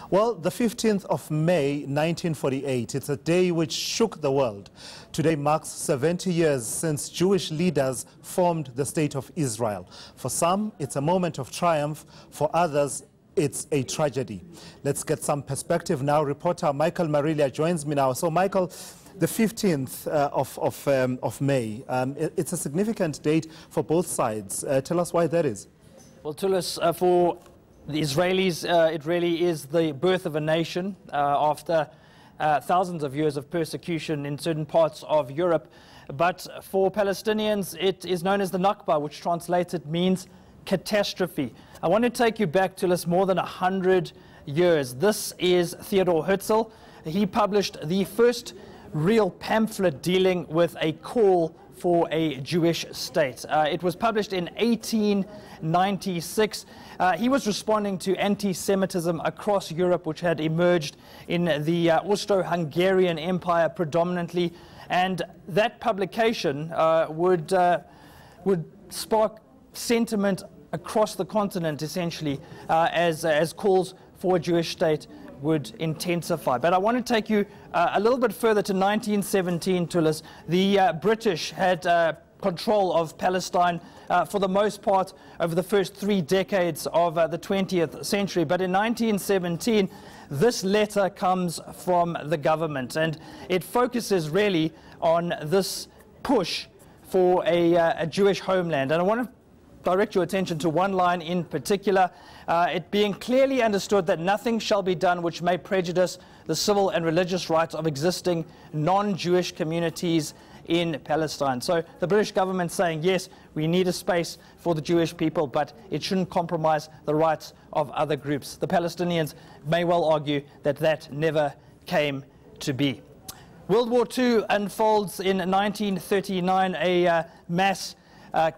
Well, the 15th of May, 1948, it's a day which shook the world. Today marks 70 years since Jewish leaders formed the State of Israel. For some, it's a moment of triumph. For others, it's a tragedy. Let's get some perspective now. Reporter Michael Marillier joins me now. So, Michael, the 15th of May, it's a significant date for both sides. Tell us why that is. Well, Tulis, for the Israelis, it really is the birth of a nation after thousands of years of persecution in certain parts of Europe. But for Palestinians, it is known as the Nakba, which translated means catastrophe. I want to take you back, Tulis, more than 100 years. This is Theodor Herzl. He published the first real pamphlet dealing with a call for a Jewish state. It was published in 1896. He was responding to anti-Semitism across Europe, which had emerged in the Austro-Hungarian Empire predominantly, and that publication would spark sentiment across the continent, essentially, as calls for a Jewish state would intensify. But I want to take you a little bit further to 1917, Tulis. The British had control of Palestine for the most part over the first 3 decades of the 20th century. But in 1917, this letter comes from the government, and it focuses really on this push for a Jewish homeland. And I want to direct your attention to one line in particular, it being clearly understood that nothing shall be done which may prejudice the civil and religious rights of existing non-Jewish communities in Palestine. So the British government saying, yes, we need a space for the Jewish people, but it shouldn't compromise the rights of other groups. The Palestinians may well argue that that never came to be. World War II unfolds in 1939, a mass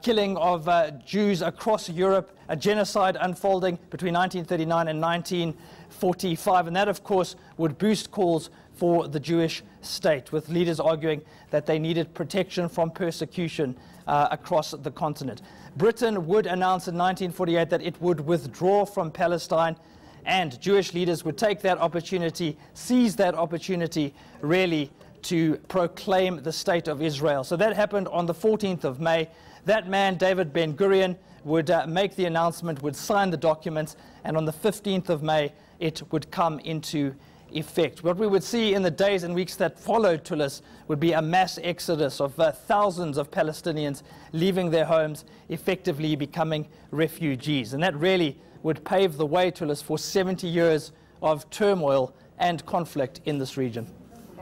killing of Jews across Europe, a genocide unfolding between 1939 and 1945. And that, of course, would boost calls for the Jewish state, with leaders arguing that they needed protection from persecution across the continent. Britain would announce in 1948 that it would withdraw from Palestine, and Jewish leaders would take that opportunity, seize that opportunity, really, to proclaim the State of Israel. So that happened on the 14th of May. That man, David Ben-Gurion, would make the announcement, would sign the documents, and on the 15th of May, it would come into effect. What we would see in the days and weeks that followed, Tulis, would be a mass exodus of thousands of Palestinians leaving their homes, effectively becoming refugees. And that really would pave the way, Tulis, for 70 years of turmoil and conflict in this region.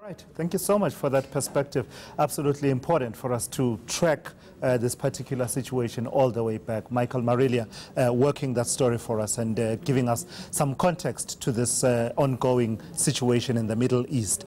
Right. Thank you so much for that perspective. Absolutely important for us to track this particular situation all the way back. Michael Marillier working that story for us and giving us some context to this ongoing situation in the Middle East.